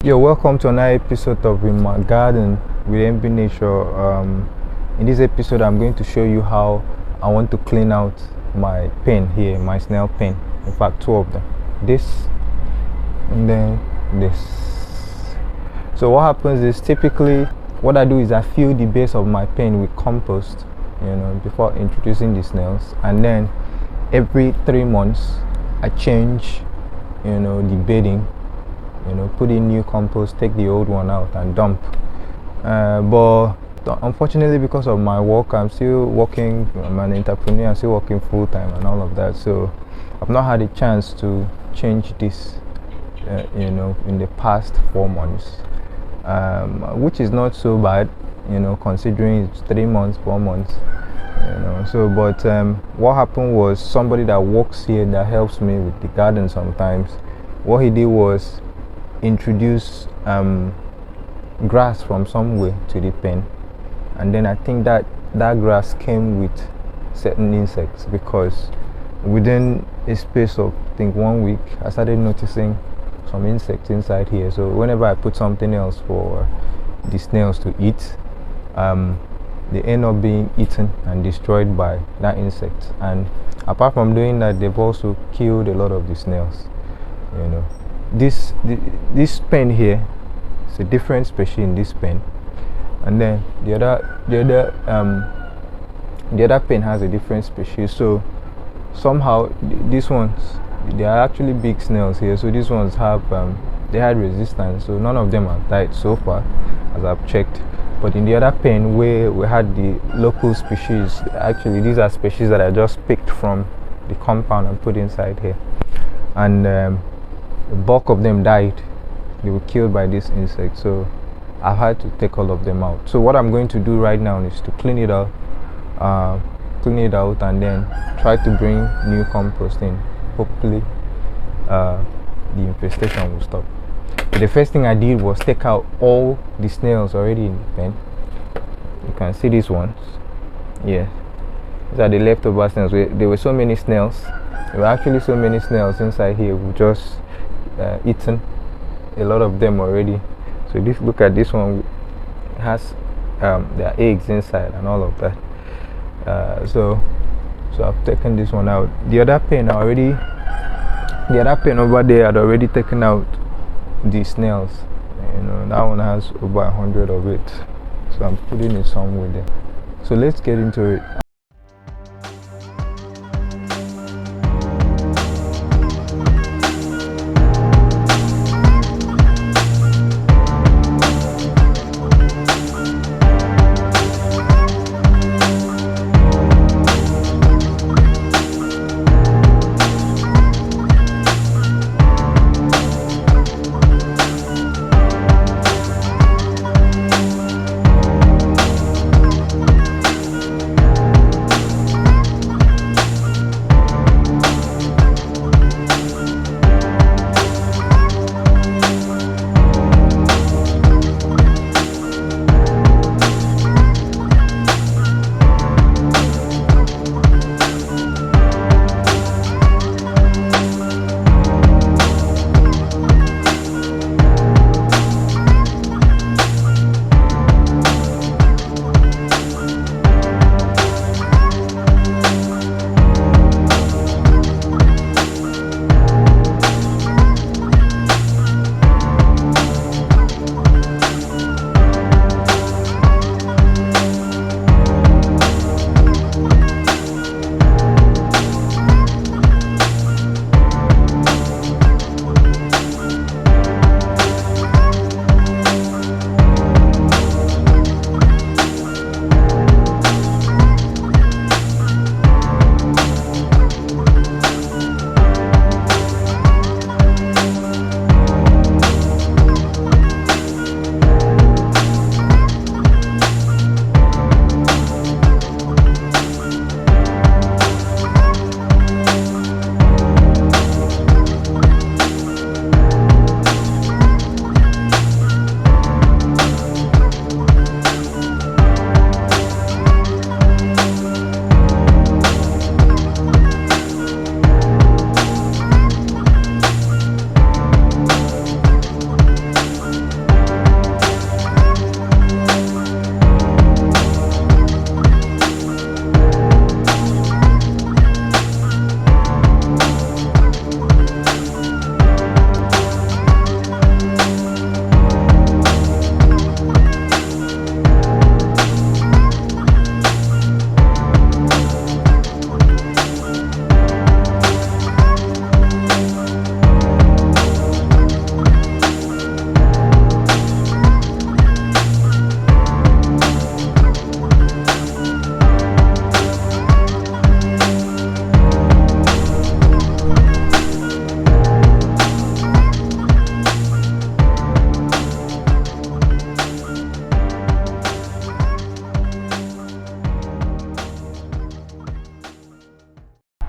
Yo, welcome to another episode of In My Garden with MB Nature. In this episode, I'm going to show you how I want to clean out my pen here, my snail pen. In fact, two of them. This and then this. So what happens is, typically what I do is I fill the base of my pen with compost, before introducing the snails, and then every 3 months I change, the bedding. Put in new compost, take the old one out and dump. But unfortunately, because of my work, I'm still working. I'm an entrepreneur. I'm still working full time and all of that. So I've not had a chance to change this, in the past 4 months, which is not so bad, considering it's 3 months, 4 months. But what happened was, somebody that works here that helps me with the garden sometimes, what he did was introduce grass from somewhere to the pen, and then I think that grass came with certain insects, because within a space of, I think, 1 week, I started noticing some insects inside here. So whenever I put something else for the snails to eat, they end up being eaten and destroyed by that insect. And apart from doing that, they've also killed a lot of the snails. This pen here is a different species in this pen, and then the other pen has a different species. So somehow these ones, they are actually big snails here, so these ones have they had resistance, so none of them have died so far as I've checked. But in the other pen where we had the local species, actually these are species that I just picked from the compound and put inside here, and the bulk of them died. They were killed by this insect, so I had to take all of them out. So what I'm going to do right now is to clean it out, and then try to bring new compost in. Hopefully the infestation will stop. But the first thing I did was take out all the snails already in the pen. You can see these ones. Yeah, these are the leftover snails. There were so many snails. There were actually so many snails inside here. We just eaten a lot of them already. So look at this one. It has their eggs inside and all of that. So I've taken this one out. The other pen over there had already taken out the snails. That one has over 100 of it. So I'm putting it somewhere there. So let's get into it.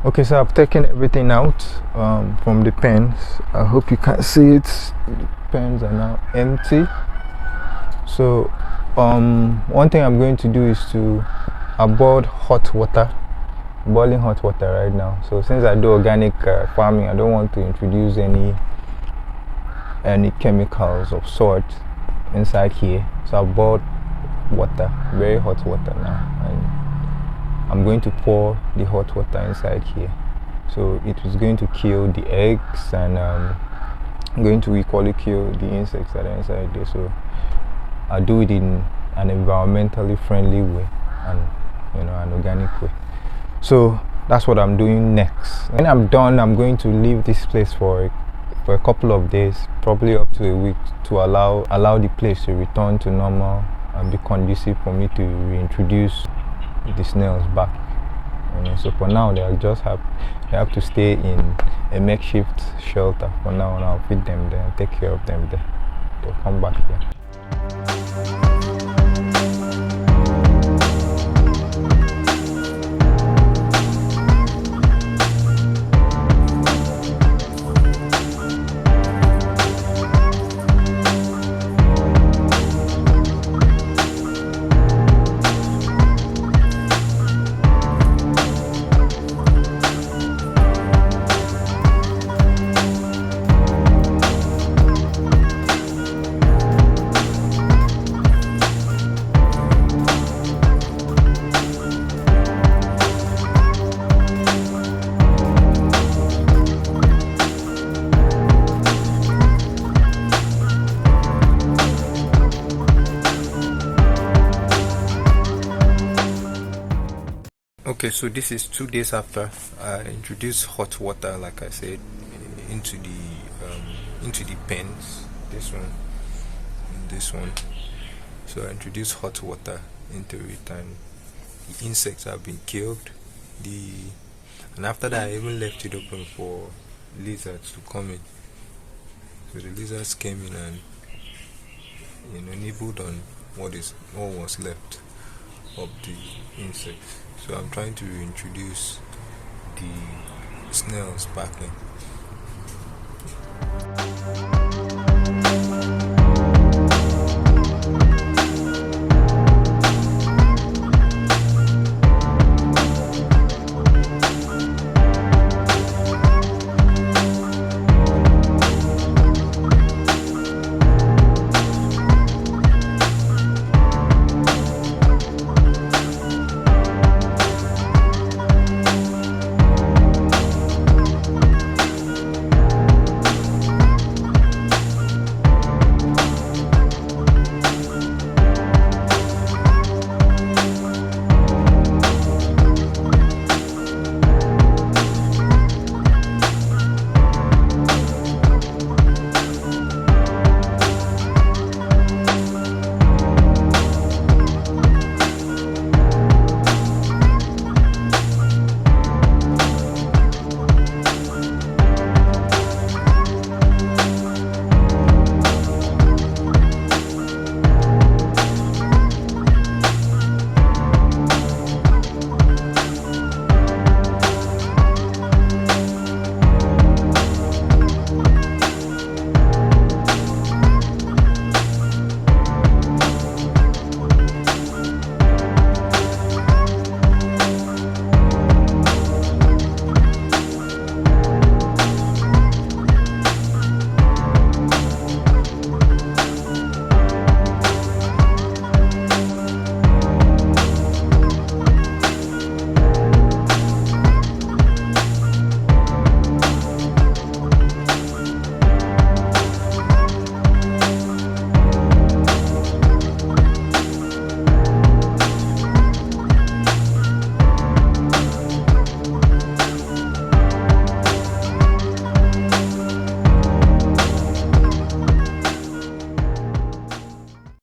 Okay, so I've taken everything out from the pens. I hope you can see it. The pens are now empty. So one thing I'm going to do is to boil hot water, boiling hot water right now. So since I do organic farming, I don't want to introduce any chemicals of sort inside here. So I've boiled water, very hot water now, and I'm going to pour the hot water inside here. So it is going to kill the eggs, and going to equally kill the insects that are inside there. So I do it in an environmentally friendly way, and an organic way. So that's what I'm doing next. When I'm done, I'm going to leave this place for a couple of days, probably up to a week, to allow the place to return to normal and be conducive for me to reintroduce the snails back. So for now, they have to stay in a makeshift shelter for now, and I'll feed them there and take care of them there. They'll come back here. Okay, so this is 2 days after I introduced hot water, like I said, into the pens. This one, and this one. So I introduced hot water into it, and the insects have been killed. And after that, I even left it open for lizards to come in. So the lizards came in and nibbled on what was left of the insects. So I'm trying to introduce the snails back in.